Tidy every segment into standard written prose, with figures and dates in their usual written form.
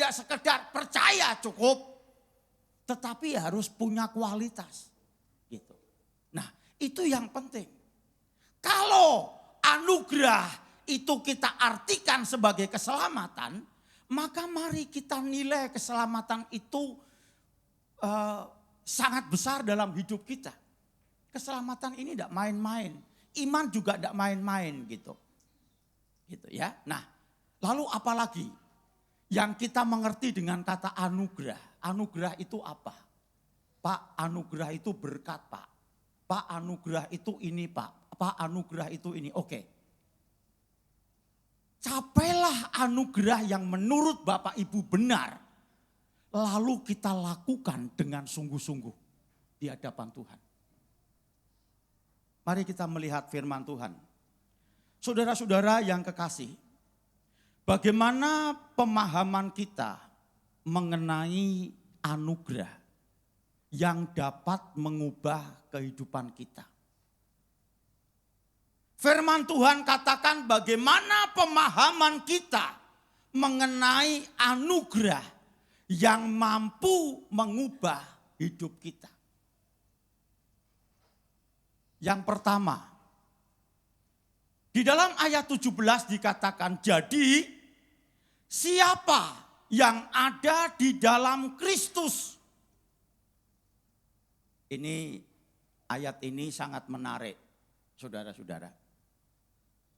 tidak sekedar percaya cukup, tetapi harus punya kualitas. Gitu. Nah, itu yang penting. Kalau anugerah itu kita artikan sebagai keselamatan, maka mari kita nilai keselamatan itu sangat besar dalam hidup kita. Keselamatan ini tidak main-main, iman juga tidak main-main gitu. Gitu ya. Nah, lalu apalagi yang kita mengerti dengan kata anugerah? Anugerah itu apa? Pak, anugerah itu berkat, Pak. Pak, anugerah itu ini, Pak. Pak, anugerah itu ini. Oke. Capailah anugerah yang menurut Bapak Ibu benar. Lalu kita lakukan dengan sungguh-sungguh di hadapan Tuhan. Mari kita melihat firman Tuhan. Saudara-saudara yang kekasih, bagaimana pemahaman kita mengenai anugerah yang dapat mengubah kehidupan kita? Firman Tuhan katakan bagaimana pemahaman kita mengenai anugerah yang mampu mengubah hidup kita. Yang pertama, di dalam ayat 17 dikatakan, jadi siapa yang ada di dalam Kristus. Ini ayat ini sangat menarik, saudara-saudara.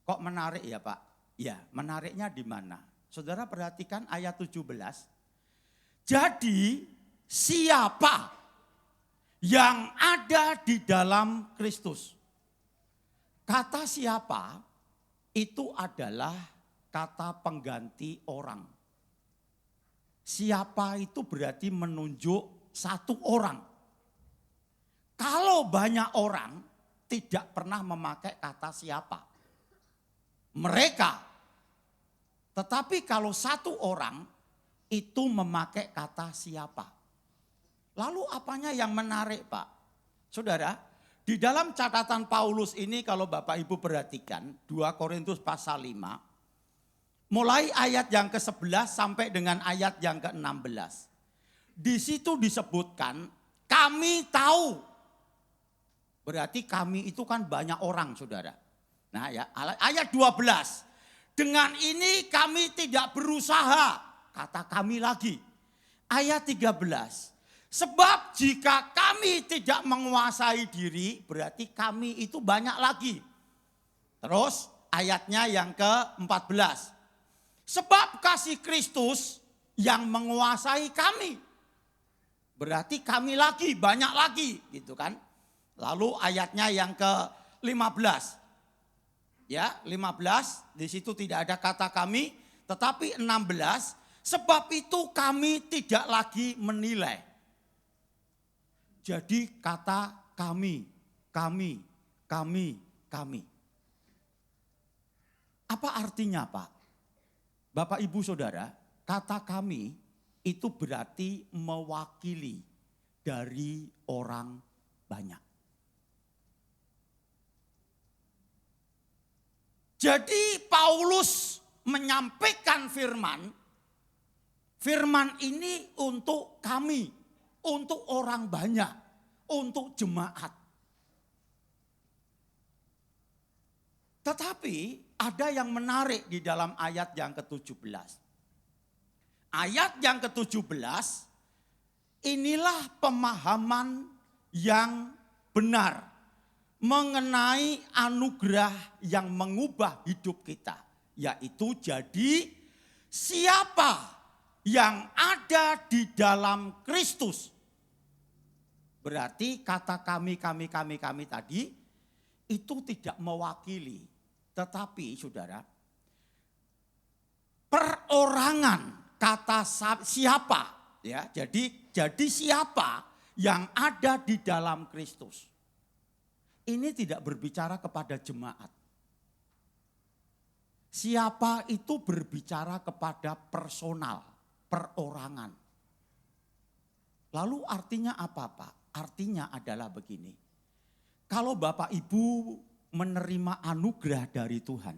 Kok menarik ya Pak? Ya, menariknya di mana? Saudara perhatikan ayat 17. Jadi siapa yang ada di dalam Kristus? Kata siapa itu adalah kata pengganti orang. Siapa itu berarti menunjuk satu orang. Kalau banyak orang tidak pernah memakai kata siapa. Mereka. Tetapi kalau satu orang itu memakai kata siapa. Lalu apanya yang menarik Pak? Saudara, di dalam catatan Paulus ini kalau Bapak Ibu perhatikan 2 Korintus pasal 5. Mulai ayat yang ke-11 sampai dengan ayat yang ke-16. Di situ disebutkan kami tahu. Berarti kami itu kan banyak orang saudara. Nah ya ayat 12. Dengan ini kami tidak berusaha. Kata kami lagi. Ayat 13. Sebab jika kami tidak menguasai diri, berarti kami itu banyak lagi. Terus ayatnya yang ke-14. Sebab kasih Kristus yang menguasai kami. Berarti kami lagi, banyak lagi gitu kan. Lalu ayatnya yang ke-15. Ya, 15 di situ tidak ada kata kami, tetapi 16. Sebab itu kami tidak lagi menilai. Jadi kata kami. Apa artinya Pak? Bapak Ibu Saudara, kata kami itu berarti mewakili dari orang banyak. Jadi Paulus menyampaikan firman ini untuk kami. Untuk orang banyak, untuk jemaat. Tetapi ada yang menarik di dalam ayat yang ke-17. Ayat yang ke-17, inilah pemahaman yang benar mengenai anugerah yang mengubah hidup kita. Yaitu jadi siapa yang ada di dalam Kristus. Berarti kata kami tadi itu tidak mewakili. Tetapi saudara, perorangan kata siapa. Ya, jadi siapa yang ada di dalam Kristus. Ini tidak berbicara kepada jemaat. Siapa itu berbicara kepada personal. Perorangan. Lalu artinya apa Pak? Artinya adalah begini. Kalau Bapak Ibu menerima anugerah dari Tuhan.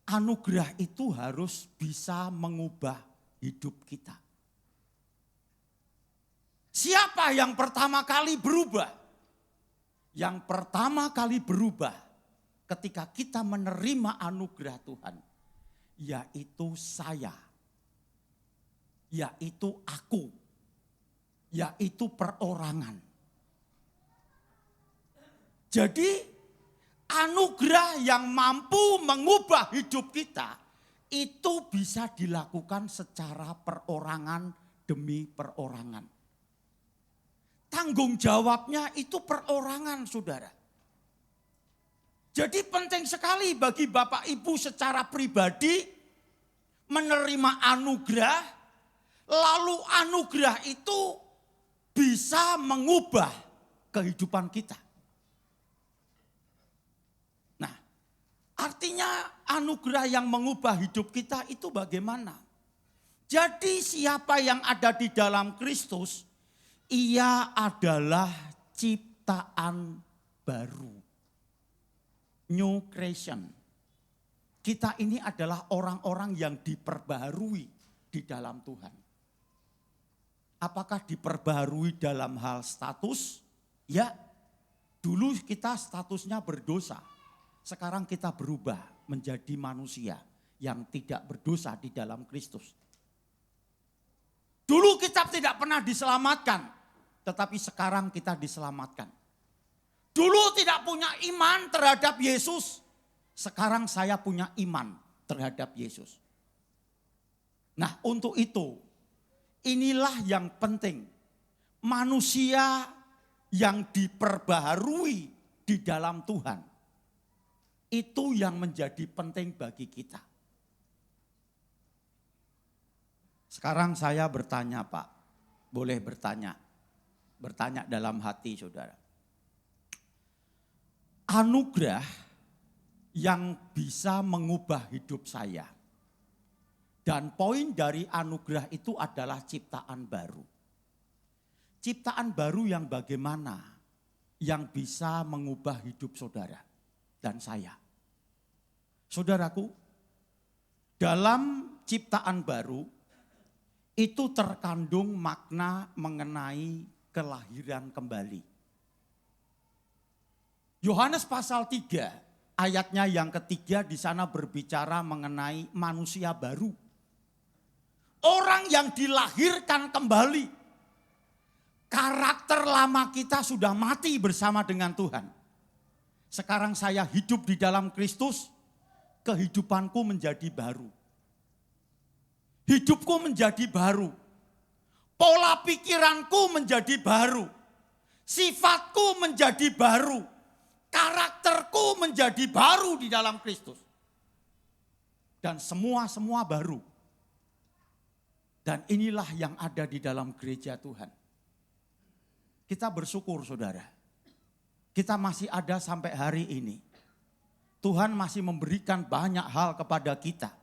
Anugerah itu harus bisa mengubah hidup kita. Siapa yang pertama kali berubah? Yang pertama kali berubah ketika kita menerima anugerah Tuhan, yaitu saya, yaitu aku, yaitu perorangan. Jadi anugerah yang mampu mengubah hidup kita itu bisa dilakukan secara perorangan demi perorangan. Tanggung jawabnya itu perorangan, saudara. Jadi penting sekali bagi Bapak Ibu secara pribadi menerima anugerah, lalu anugerah itu bisa mengubah kehidupan kita. Nah, artinya anugerah yang mengubah hidup kita itu bagaimana? Jadi siapa yang ada di dalam Kristus, ia adalah ciptaan baru. New creation. Kita ini adalah orang-orang yang diperbaharui di dalam Tuhan. Apakah diperbaharui dalam hal status? Ya, dulu kita statusnya berdosa. Sekarang kita berubah menjadi manusia yang tidak berdosa di dalam Kristus. Dulu kita tidak pernah diselamatkan, tetapi sekarang kita diselamatkan. Dulu tidak punya iman terhadap Yesus, sekarang saya punya iman terhadap Yesus. Nah, untuk itu, inilah yang penting. Manusia yang diperbaharui di dalam Tuhan, itu yang menjadi penting bagi kita. Sekarang saya bertanya, Pak. Boleh bertanya. Bertanya dalam hati, saudara. Anugerah yang bisa mengubah hidup saya. Dan poin dari anugerah itu adalah ciptaan baru. Ciptaan baru yang bagaimana? Yang bisa mengubah hidup saudara dan saya. Saudaraku, dalam ciptaan baru itu terkandung makna mengenai kelahiran kembali. Yohanes pasal 3 ayatnya yang ketiga di sana berbicara mengenai manusia baru. Orang yang dilahirkan kembali. Karakter lama kita sudah mati bersama dengan Tuhan. Sekarang saya hidup di dalam Kristus, kehidupanku menjadi baru. Hidupku menjadi baru. Pola pikiranku menjadi baru. Sifatku menjadi baru. Karakterku menjadi baru di dalam Kristus. Dan semua baru. Dan inilah yang ada di dalam gereja Tuhan. Kita bersyukur, saudara. Kita masih ada sampai hari ini. Tuhan masih memberikan banyak hal kepada kita.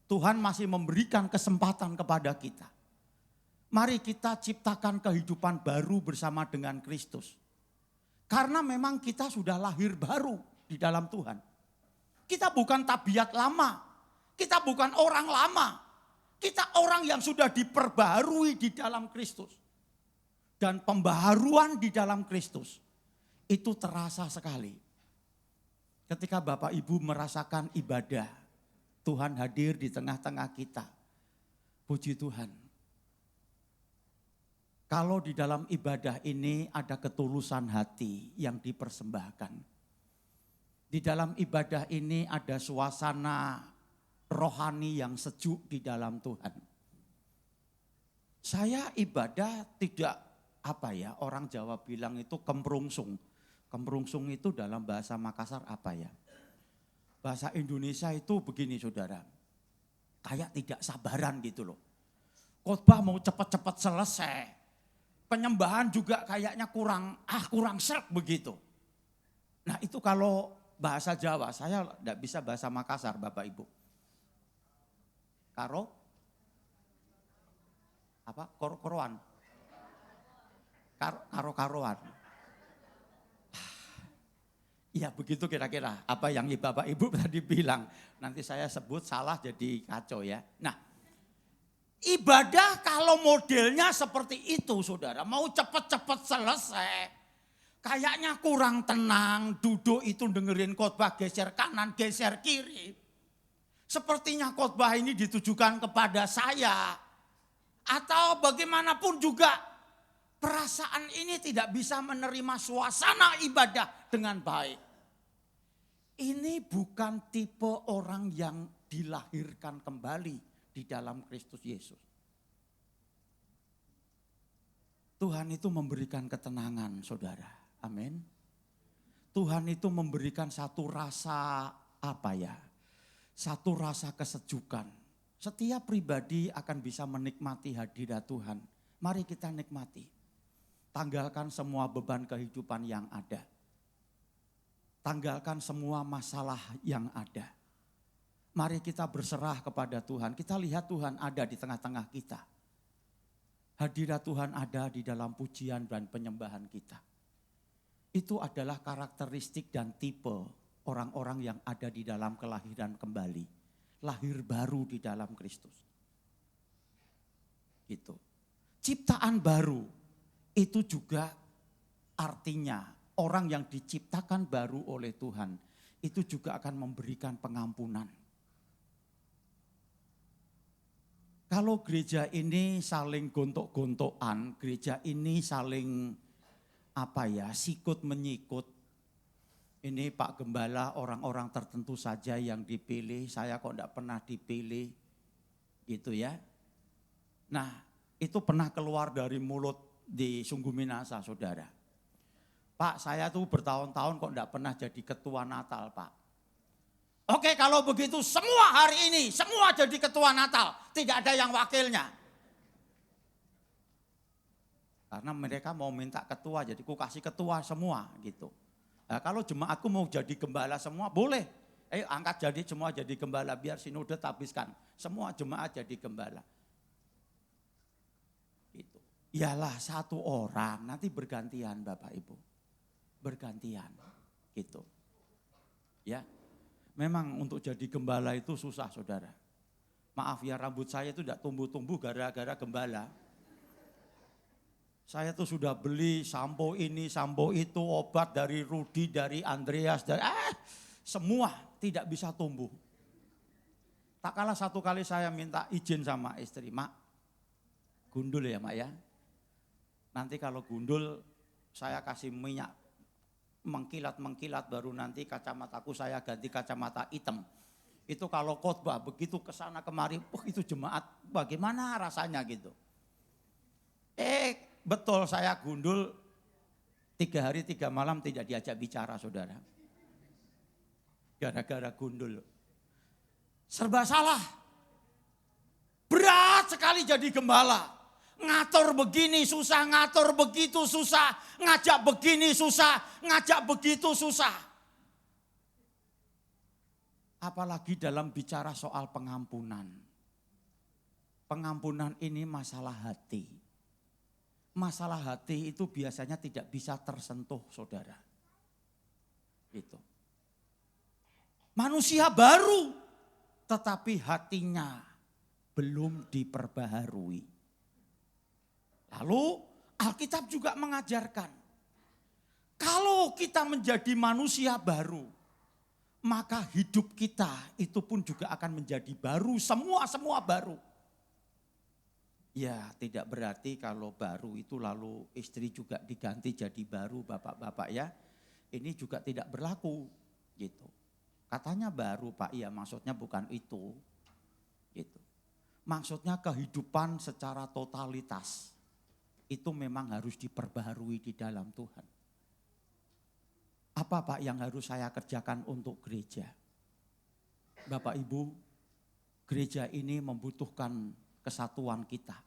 Tuhan masih memberikan kesempatan kepada kita. Mari kita ciptakan kehidupan baru bersama dengan Kristus. Karena memang kita sudah lahir baru di dalam Tuhan. Kita bukan tabiat lama. Kita bukan orang lama. Kita orang yang sudah diperbaharui di dalam Kristus. Dan pembaharuan di dalam Kristus itu terasa sekali. Ketika Bapak Ibu merasakan ibadah, Tuhan hadir di tengah-tengah kita. Puji Tuhan. Kalau di dalam ibadah ini ada ketulusan hati yang dipersembahkan. Di dalam ibadah ini ada suasana rohani yang sejuk di dalam Tuhan. Saya ibadah tidak orang Jawa bilang itu kemrungsung. Kemrungsung itu dalam bahasa Makassar apa ya? Bahasa Indonesia itu begini, saudara. Kayak tidak sabaran gitu loh. Khotbah mau cepat-cepat selesai. Penyembahan juga kayaknya kurang serp begitu. Nah itu kalau bahasa Jawa, saya tidak bisa bahasa Makassar Bapak Ibu. Koroan. Karo-karoan. Ya begitu kira-kira apa yang Bapak Ibu tadi bilang. Nanti saya sebut salah jadi kacau ya. Nah Ibadah kalau modelnya seperti itu saudara, mau cepat-cepat selesai. Kayaknya kurang tenang, duduk itu dengerin khotbah geser kanan, geser kiri. Sepertinya khotbah ini ditujukan kepada saya. Atau bagaimanapun juga perasaan ini tidak bisa menerima suasana ibadah dengan baik. Ini bukan tipe orang yang dilahirkan kembali di dalam Kristus Yesus. Tuhan itu memberikan ketenangan, saudara. Amin. Tuhan itu memberikan satu rasa satu rasa kesejukan. Setiap pribadi akan bisa menikmati hadirat Tuhan. Mari kita nikmati. Tanggalkan semua beban kehidupan yang ada. Tanggalkan semua masalah yang ada. Mari kita berserah kepada Tuhan. Kita lihat Tuhan ada di tengah-tengah kita. Hadirat Tuhan ada di dalam pujian dan penyembahan kita. Itu adalah karakteristik dan tipe orang-orang yang ada di dalam kelahiran kembali. Lahir baru di dalam Kristus. Gitu. Ciptaan baru itu juga artinya orang yang diciptakan baru oleh Tuhan itu juga akan memberikan pengampunan. Kalau gereja ini saling gontok-gontokan, gereja ini saling sikut menyikut. Ini Pak Gembala orang-orang tertentu saja yang dipilih, saya kok enggak pernah dipilih. Gitu ya. Nah, itu pernah keluar dari mulut di Sungguh Minasa, saudara. Pak, saya tuh bertahun-tahun kok enggak pernah jadi ketua Natal, Pak. Oke, kalau begitu semua hari ini, semua jadi ketua Natal. Tidak ada yang wakilnya. Karena mereka mau minta ketua, jadi ku kasih ketua semua gitu. Nah, kalau jemaatku mau jadi gembala semua, boleh. Angkat jadi semua jadi gembala, biar sinode habiskan. Semua jemaat jadi gembala. Gitu. Ialah satu orang, nanti bergantian Bapak Ibu. Bergantian gitu. Ya. Memang untuk jadi gembala itu susah, saudara. Maaf ya, rambut saya itu tidak tumbuh-tumbuh gara-gara gembala. Saya tuh sudah beli sampo ini, sampo itu, obat dari Rudi, dari Andreas, dari semua tidak bisa tumbuh. Tak kalah satu kali saya minta izin sama istri, Mak, gundul ya Mak ya. Nanti kalau gundul saya kasih minyak mengkilat-mengkilat, baru nanti kacamataku saya ganti kacamata hitam. Itu kalau khotbah begitu kesana kemari, itu jemaat bagaimana rasanya gitu. Betul saya gundul 3 hari 3 malam tidak diajak bicara, saudara. Gara-gara gundul. Serba salah. Berat sekali jadi gembala. Ngatur begini susah, ngatur begitu susah, ngajak begini susah, ngajak begitu susah. Apalagi dalam bicara soal pengampunan. Pengampunan ini masalah hati. Masalah hati itu biasanya tidak bisa tersentuh, saudara. Itu. Manusia baru, tetapi hatinya belum diperbaharui. Lalu Alkitab juga mengajarkan, kalau kita menjadi manusia baru, maka hidup kita itu pun juga akan menjadi baru, semua baru. Ya, tidak berarti kalau baru itu lalu istri juga diganti jadi baru, bapak-bapak ya. Ini juga tidak berlaku gitu. Katanya baru Pak, iya maksudnya bukan itu. Gitu. Maksudnya kehidupan secara totalitas. Itu memang harus diperbaharui di dalam Tuhan. Apa Pak yang harus saya kerjakan untuk gereja? Bapak Ibu, gereja ini membutuhkan kesatuan kita.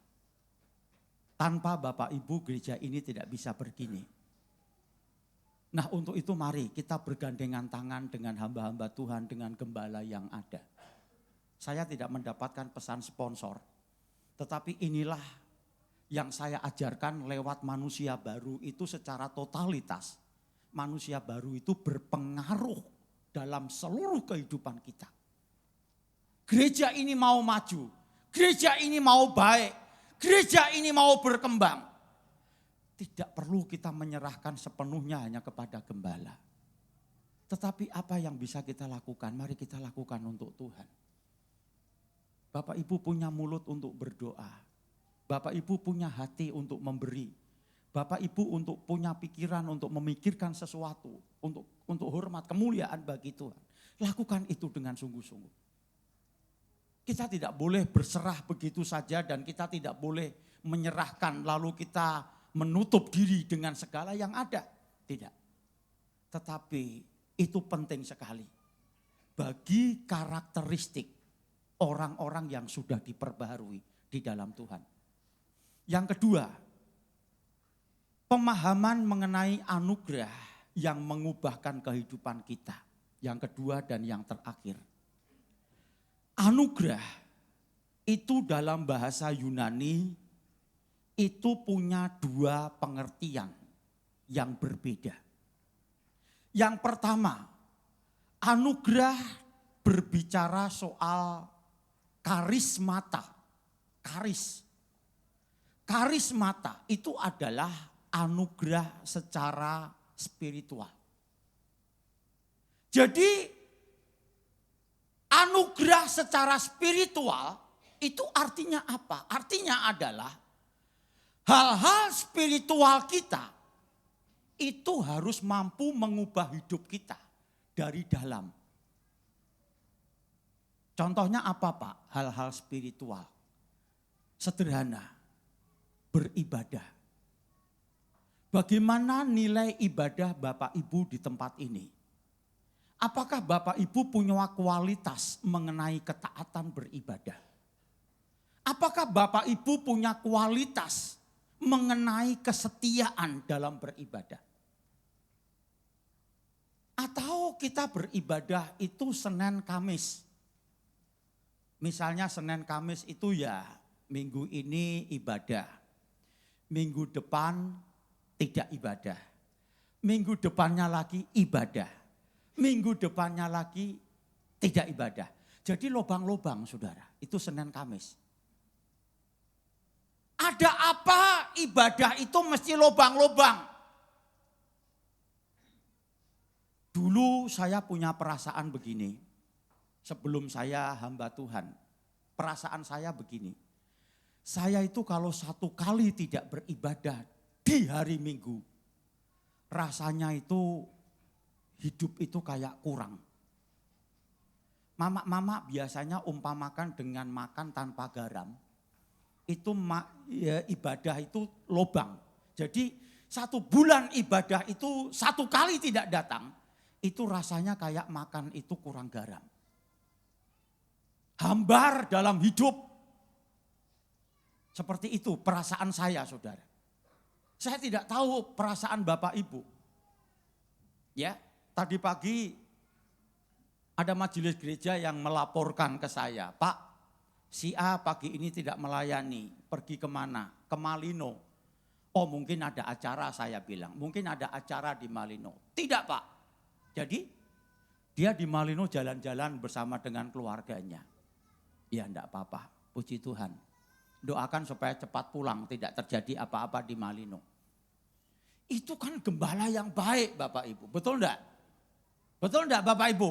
Tanpa Bapak Ibu gereja ini tidak bisa begini. Nah untuk itu mari kita bergandengan tangan dengan hamba-hamba Tuhan, dengan gembala yang ada. Saya tidak mendapatkan pesan sponsor, tetapi inilah yang saya ajarkan lewat manusia baru itu secara totalitas. Manusia baru itu berpengaruh dalam seluruh kehidupan kita. Gereja ini mau maju, gereja ini mau baik, gereja ini mau berkembang. Tidak perlu kita menyerahkan sepenuhnya hanya kepada gembala. Tetapi apa yang bisa kita lakukan? Mari kita lakukan untuk Tuhan. Bapak Ibu punya mulut untuk berdoa. Bapak Ibu punya hati untuk memberi. Bapak Ibu untuk punya pikiran untuk memikirkan sesuatu. Untuk hormat, kemuliaan bagi Tuhan. Lakukan itu dengan sungguh-sungguh. Kita tidak boleh berserah begitu saja dan kita tidak boleh menyerahkan lalu kita menutup diri dengan segala yang ada. Tidak. Tetapi itu penting sekali bagi karakteristik orang-orang yang sudah diperbaharui di dalam Tuhan. Yang kedua, pemahaman mengenai anugerah yang mengubahkan kehidupan kita. Yang kedua dan yang terakhir. Anugerah itu dalam bahasa Yunani itu punya dua pengertian yang berbeda. Yang pertama, anugerah berbicara soal karismata. Karismata itu adalah anugerah secara spiritual. Jadi anugerah secara spiritual itu artinya apa? Artinya adalah hal-hal spiritual kita itu harus mampu mengubah hidup kita dari dalam. Contohnya apa Pak? Hal-hal spiritual. Sederhana, beribadah. Bagaimana nilai ibadah Bapak Ibu di tempat ini? Apakah Bapak Ibu punya kualitas mengenai ketaatan beribadah? Apakah Bapak Ibu punya kualitas mengenai kesetiaan dalam beribadah? Atau kita beribadah itu Senin Kamis. Misalnya Senin Kamis itu ya minggu ini ibadah. Minggu depan tidak ibadah. Minggu depannya lagi ibadah. Minggu depannya lagi tidak ibadah. Jadi lobang-lobang saudara, itu Senin Kamis. Ada apa ibadah itu mesti lobang-lobang? Dulu saya punya perasaan begini, sebelum saya hamba Tuhan. Perasaan saya begini, saya itu kalau satu kali tidak beribadah di hari Minggu, rasanya itu hidup itu kayak kurang. Mama biasanya umpamakan dengan makan tanpa garam, itu ibadah itu lobang. Jadi 1 bulan ibadah itu 1 kali tidak datang, itu rasanya kayak makan itu kurang garam. Hambar dalam hidup. Seperti itu perasaan saya saudara. Saya tidak tahu perasaan Bapak Ibu. Ya, tadi pagi ada majelis gereja yang melaporkan ke saya, Pak, si A pagi ini tidak melayani, pergi kemana? Ke Malino. Oh mungkin ada acara saya bilang, mungkin ada acara di Malino. Tidak Pak. Jadi dia di Malino jalan-jalan bersama dengan keluarganya. Ya enggak apa-apa, puji Tuhan. Doakan supaya cepat pulang, tidak terjadi apa-apa di Malino. Itu kan gembala yang baik Bapak Ibu, betul enggak? Betul enggak Bapak Ibu?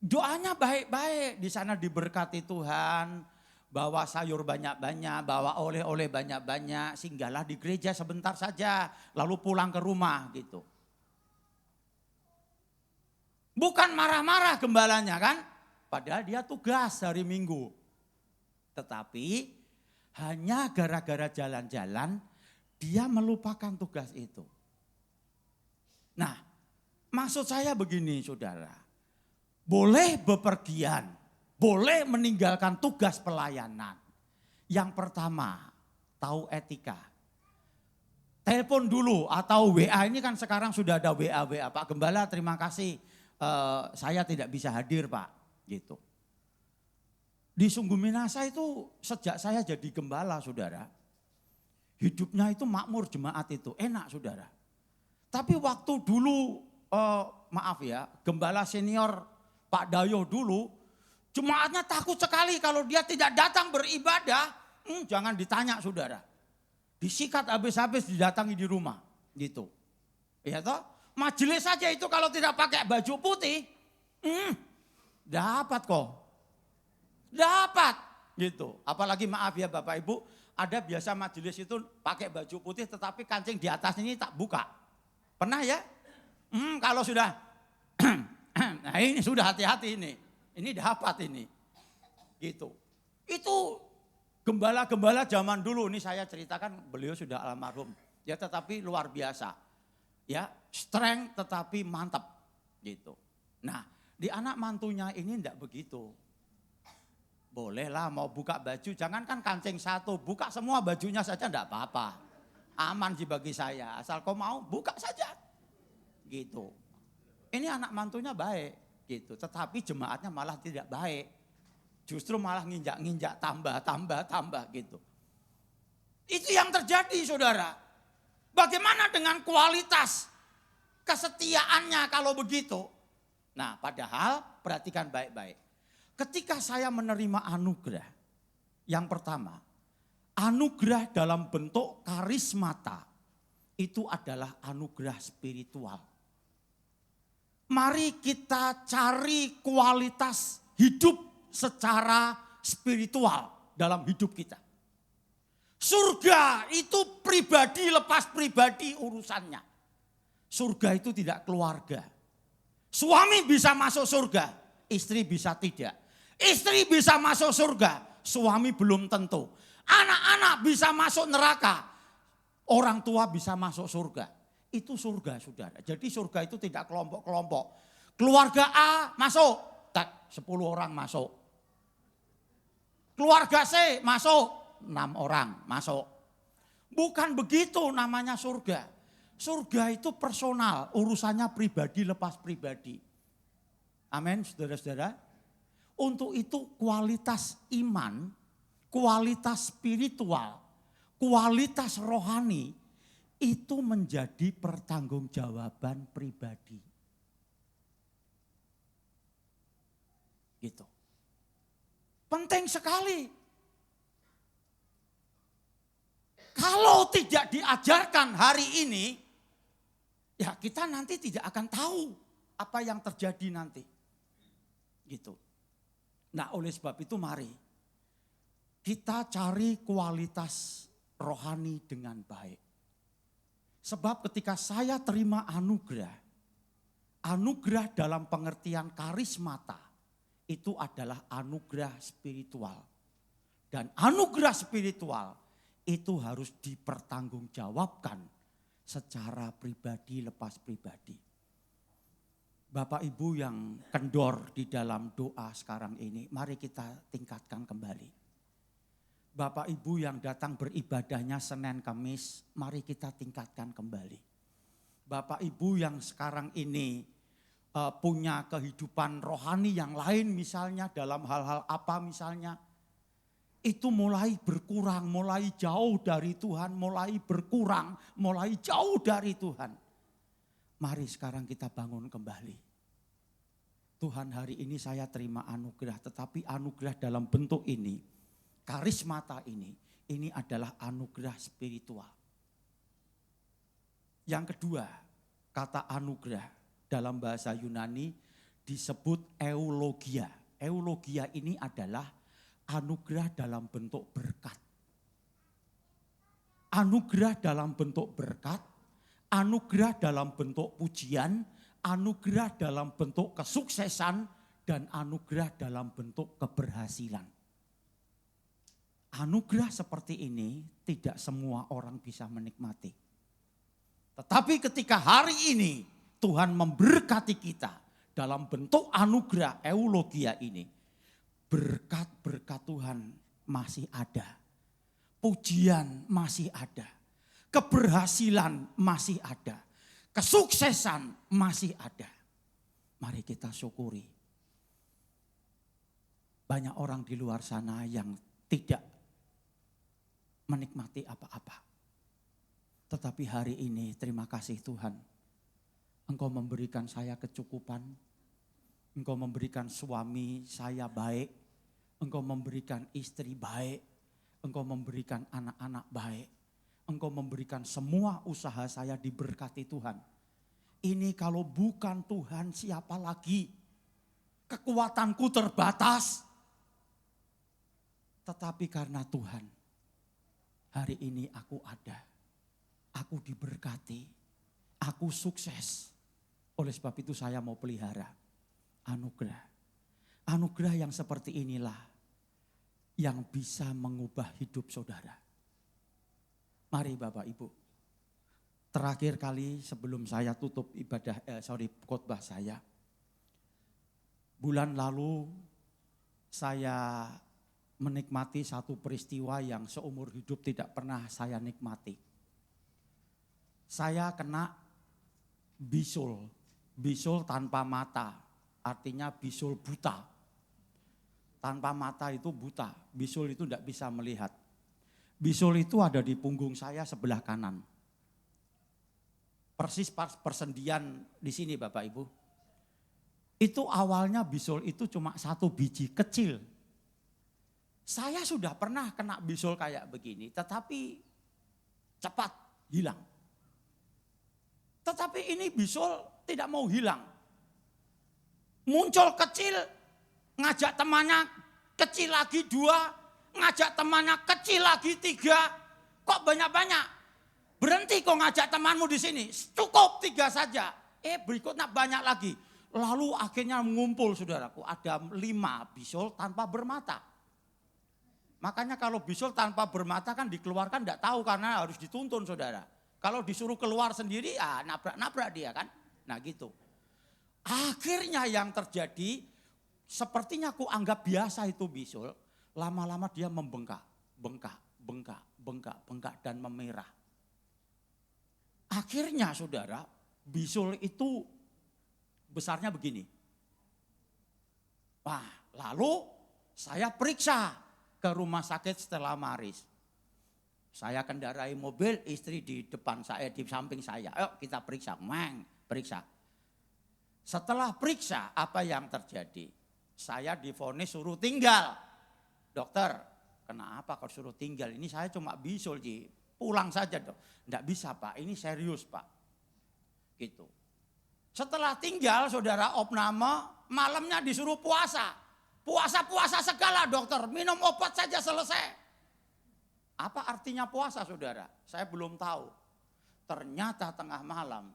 Doanya baik-baik, di sana diberkati Tuhan, bawa sayur banyak-banyak, bawa oleh-oleh banyak-banyak, singgahlah di gereja sebentar saja, lalu pulang ke rumah gitu. Bukan marah-marah gembalanya kan, padahal dia tugas hari Minggu. Tetapi hanya gara-gara jalan-jalan dia melupakan tugas itu. Nah, maksud saya begini saudara, boleh bepergian, boleh meninggalkan tugas pelayanan. Yang pertama, tahu etika. Telepon dulu atau WA, ini kan sekarang sudah ada WA. Pak Gembala terima kasih, saya tidak bisa hadir Pak. Gitu. Di Sungguh Minasa itu sejak saya jadi gembala saudara, hidupnya itu makmur jemaat itu, enak saudara. Tapi waktu dulu, maaf ya, gembala senior Pak Dayo dulu, Jemaatnya takut sekali kalau dia tidak datang beribadah. Jangan ditanya saudara. Disikat habis-habis didatangi di rumah. Gitu. Ya toh? Majelis saja itu kalau tidak pakai baju putih. Dapat kok. Dapat. Gitu. Apalagi maaf ya Bapak Ibu. Ada biasa majelis itu pakai baju putih tetapi kancing di atasnya ini tak buka. Pernah ya? Kalau sudah. Nah ini sudah hati-hati ini. Ini dapat ini. Gitu. Itu gembala-gembala zaman dulu. Ini saya ceritakan beliau sudah almarhum. Ya tetapi luar biasa. Ya strength tetapi mantap. Gitu. Nah di anak mantunya ini enggak begitu. Bolehlah mau buka baju. Jangankan kancing satu. Buka semua bajunya saja enggak apa-apa. Aman sih bagi saya. Asal kau mau buka saja. Gitu. Ini anak mantunya baik. Gitu. Tetapi jemaatnya malah tidak baik. Justru malah nginjak-nginjak tambah gitu. Itu yang terjadi saudara. Bagaimana dengan kualitas kesetiaannya kalau begitu? Nah padahal perhatikan baik-baik. Ketika saya menerima anugerah. Yang pertama. Anugerah dalam bentuk karismata. Itu adalah anugerah spiritual. Mari kita cari kualitas hidup secara spiritual dalam hidup kita. Surga itu pribadi lepas pribadi urusannya. Surga itu tidak keluarga. Suami bisa masuk surga, istri bisa tidak. Istri bisa masuk surga, suami belum tentu. Anak-anak bisa masuk neraka, orang tua bisa masuk surga. Itu surga saudara. Jadi surga itu tidak kelompok-kelompok. Keluarga A masuk, 10 orang masuk. Keluarga C masuk, 6 orang masuk. Bukan begitu namanya surga. Surga itu personal, urusannya pribadi lepas pribadi. Amin saudara-saudara. Untuk itu kualitas iman, kualitas spiritual, kualitas rohani, itu menjadi pertanggungjawaban pribadi. Gitu. Penting sekali. Kalau tidak diajarkan hari ini, ya kita nanti tidak akan tahu apa yang terjadi nanti. Gitu. Nah oleh sebab itu mari kita cari kualitas rohani dengan baik. Sebab ketika saya terima anugerah dalam pengertian karismata, itu adalah anugerah spiritual. Dan anugerah spiritual itu harus dipertanggungjawabkan secara pribadi lepas pribadi. Bapak Ibu yang kendor di dalam doa sekarang ini, mari kita tingkatkan kembali. Bapak Ibu yang datang beribadahnya Senin Kamis, mari kita tingkatkan kembali. Bapak Ibu yang sekarang ini punya kehidupan rohani yang lain misalnya dalam hal-hal apa misalnya. Itu mulai berkurang, mulai jauh dari Tuhan, mulai berkurang, mulai jauh dari Tuhan. Mari sekarang kita bangun kembali. Tuhan hari ini saya terima anugerah, tetapi anugerah dalam bentuk ini, karismata ini adalah anugerah spiritual. Yang kedua, kata anugerah dalam bahasa Yunani disebut eulogia. Eulogia ini adalah anugerah dalam bentuk berkat. Anugerah dalam bentuk berkat, anugerah dalam bentuk pujian, anugerah dalam bentuk kesuksesan, dan anugerah dalam bentuk keberhasilan. Anugerah seperti ini tidak semua orang bisa menikmati. Tetapi ketika hari ini Tuhan memberkati kita dalam bentuk anugerah eulogia ini, berkat-berkat Tuhan masih ada. Pujian masih ada. Keberhasilan masih ada. Kesuksesan masih ada. Mari kita syukuri. Banyak orang di luar sana yang tidak menikmati apa-apa. Tetapi hari ini terima kasih Tuhan. Engkau memberikan saya kecukupan, Engkau memberikan suami saya baik, Engkau memberikan istri baik, Engkau memberikan anak-anak baik, Engkau memberikan semua usaha saya diberkati Tuhan. Ini kalau bukan Tuhan siapa lagi? Kekuatanku terbatas. Tetapi karena Tuhan, hari ini aku ada. Aku diberkati, aku sukses. Oleh sebab itu saya mau pelihara anugerah. Anugerah yang seperti inilah yang bisa mengubah hidup saudara. Mari Bapak Ibu. Terakhir kali sebelum saya tutup khotbah saya. Bulan lalu saya menikmati satu peristiwa yang seumur hidup tidak pernah saya nikmati. Saya kena bisul tanpa mata, artinya bisul buta. Tanpa mata itu buta, bisul itu tidak bisa melihat. Bisul itu ada di punggung saya sebelah kanan. Persis persendian di sini Bapak Ibu. Itu awalnya bisul itu cuma 1 biji kecil. Saya sudah pernah kena bisul kayak begini, tetapi cepat hilang. Tetapi ini bisul tidak mau hilang. Muncul kecil, ngajak temannya kecil lagi 2, ngajak temannya kecil lagi 3. Kok banyak-banyak? Berhenti kok ngajak temanmu di sini. Cukup 3 saja. Berikutnya banyak lagi. Lalu akhirnya mengumpul saudaraku. Ada 5 bisul tanpa bermata. Makanya kalau bisul tanpa bermata kan dikeluarkan tidak tahu karena harus dituntun saudara. Kalau disuruh keluar sendiri ya nabrak-nabrak dia kan. Nah gitu. Akhirnya yang terjadi sepertinya aku anggap biasa itu bisul. Lama-lama dia membengkak dan memerah. Akhirnya saudara, bisul itu besarnya begini. Wah, lalu saya periksa ke rumah sakit Stella Maris. Saya kendarai mobil, istri di depan saya, di samping saya. Ayo kita periksa, periksa. Setelah periksa, apa yang terjadi? Saya divonis suruh tinggal. Dokter, kenapa kau suruh tinggal? Ini saya cuma bisul, pulang saja dok. Tidak bisa Pak, ini serius Pak. Gitu. Setelah tinggal saudara opname, malamnya disuruh puasa. Puasa segala dokter, minum obat saja selesai. Apa artinya puasa saudara? Saya belum tahu. Ternyata tengah malam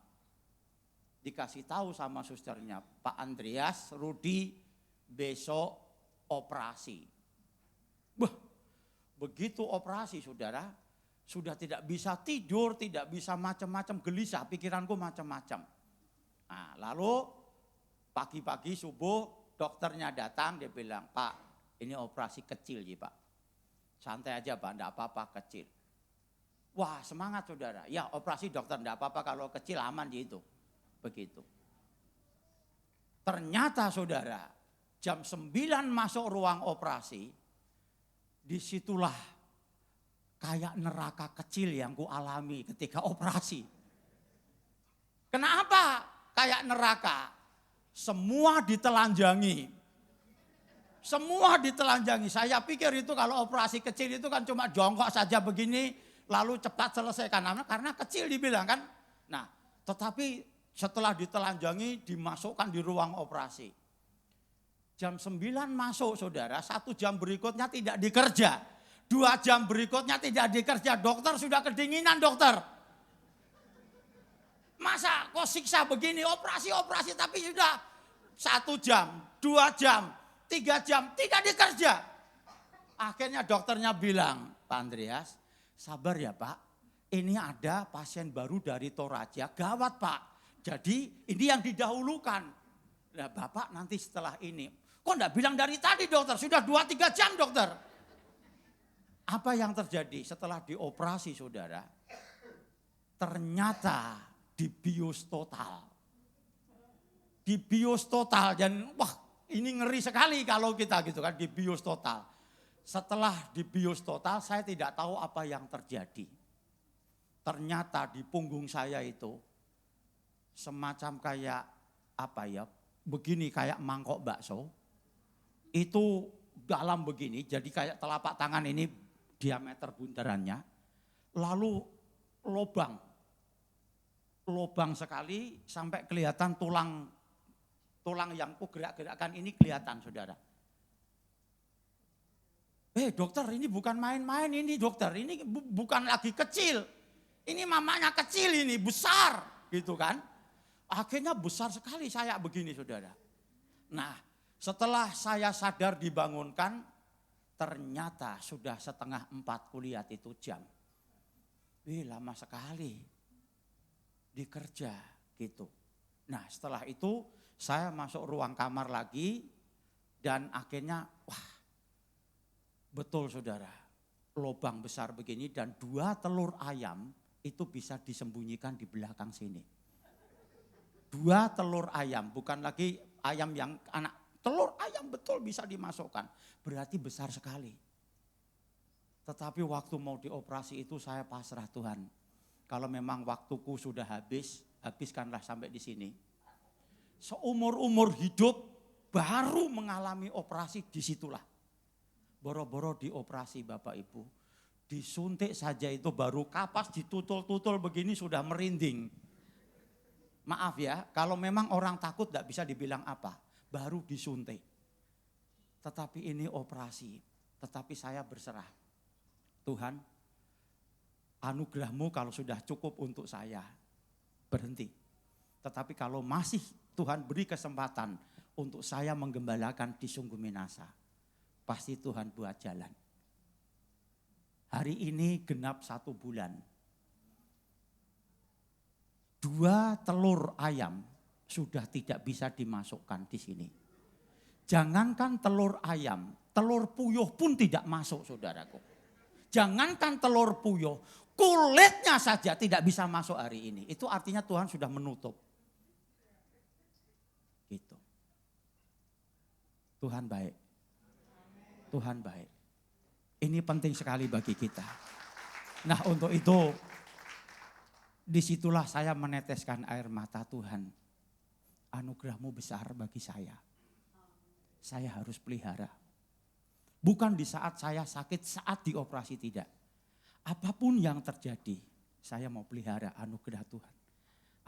dikasih tahu sama susternya, Pak Andreas, Rudi besok operasi. Begitu operasi saudara, sudah tidak bisa tidur, tidak bisa macam-macam, gelisah, pikiranku macam-macam. Nah, lalu pagi-pagi subuh dokternya datang, dia bilang, Pak ini operasi kecil ya Pak. Santai aja Pak, enggak apa-apa kecil. Wah semangat saudara, ya operasi dokter enggak apa-apa kalau kecil aman gitu. Begitu. Ternyata saudara, jam 9 masuk ruang operasi, disitulah kayak neraka kecil yang ku alami ketika operasi. Kenapa kayak neraka? Semua ditelanjangi. Semua ditelanjangi. Saya pikir itu kalau operasi kecil itu kan cuma jongkok saja begini, lalu cepat selesaikan. Karena kecil dibilang kan. Nah, tetapi setelah ditelanjangi dimasukkan di ruang operasi. Jam 9 masuk saudara, 1 jam berikutnya tidak dikerja. 2 jam berikutnya tidak dikerja, dokter sudah kedinginan dokter. Masa kok siksa begini, operasi tapi sudah 1 jam, 2 jam, 3 jam tidak dikerja. Akhirnya dokternya bilang, Pak Andreas sabar ya Pak, ini ada pasien baru dari Toraja, gawat Pak. Jadi ini yang didahulukan. Nah Bapak nanti setelah ini, kok enggak bilang dari tadi dokter, sudah 2-3 jam dokter. Apa yang terjadi setelah dioperasi saudara? Ternyata dibius total. Dibius total dan wah ini ngeri sekali kalau kita gitu kan dibius total. Setelah dibius total saya tidak tahu apa yang terjadi. Ternyata di punggung saya itu semacam kayak apa ya, begini kayak mangkok bakso. Itu dalam begini, jadi kayak telapak tangan ini diameter bundarannya. Lalu lobang sekali sampai kelihatan tulang yang kugerak-gerakkan ini kelihatan, saudara. Dokter, ini bukan main-main ini dokter, ini bukan lagi kecil. Ini mamanya kecil, ini besar, gitu kan. Akhirnya besar sekali saya begini, saudara. Nah, setelah saya sadar dibangunkan, ternyata sudah 3:30 kulihat itu jam. Lama sekali dikerja gitu. Nah, setelah itu saya masuk ruang kamar lagi dan akhirnya betul saudara, lubang besar begini dan 2 telur ayam itu bisa disembunyikan di belakang sini. 2 telur ayam, bukan lagi ayam yang anak, telur ayam betul bisa dimasukkan. Berarti besar sekali. Tetapi waktu mau dioperasi itu saya pasrah Tuhan. Kalau memang waktuku sudah habiskanlah sampai di sini. Seumur-umur hidup baru mengalami operasi disitulah. Boro-boro dioperasi Bapak Ibu. Disuntik saja itu baru kapas ditutul-tutul begini sudah merinding. Maaf ya, kalau memang orang takut tidak bisa dibilang apa. Baru disuntik. Tetapi ini operasi. Tetapi saya berserah. Tuhan, anugerah-Mu kalau sudah cukup untuk saya, berhenti. Tetapi kalau masih Tuhan beri kesempatan untuk saya menggembalakan di Sungguh Minasa, pasti Tuhan buat jalan. Hari ini genap 1 bulan. 2 telur ayam sudah tidak bisa dimasukkan di sini. Jangankan telur ayam, telur puyuh pun tidak masuk saudaraku. Jangankan telur puyuh, kulitnya saja tidak bisa masuk hari ini. Itu artinya Tuhan sudah menutup. Gitu. Tuhan baik. Tuhan baik. Ini penting sekali bagi kita. Nah untuk itu, disitulah saya meneteskan air mata Tuhan. Anugerah-Mu besar bagi saya. Saya harus pelihara. Bukan di saat saya sakit, saat dioperasi tidak. Apapun yang terjadi, saya mau pelihara anugerah Tuhan.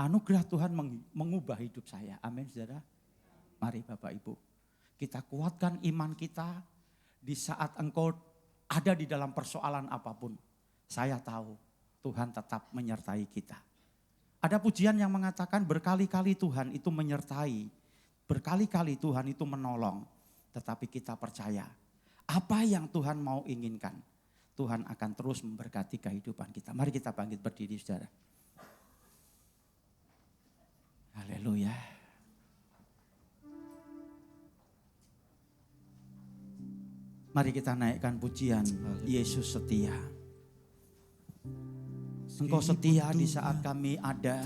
Anugerah Tuhan mengubah hidup saya. Amin saudara. Mari Bapak Ibu, kita kuatkan iman kita di saat engkau ada di dalam persoalan apapun. Saya tahu Tuhan tetap menyertai kita. Ada pujian yang mengatakan berkali-kali Tuhan itu menyertai. Berkali-kali Tuhan itu menolong. Tetapi kita percaya. Apa yang Tuhan mau inginkan, Tuhan akan terus memberkati kehidupan kita. Mari kita bangkit berdiri saudara. Haleluya. Mari kita naikkan pujian Yesus setia. Engkau setia di saat kami ada.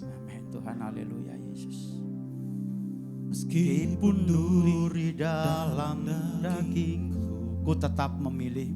Amin Tuhan, haleluya Yesus. Meskipun duri dalam dagingku, ku tetap memilih.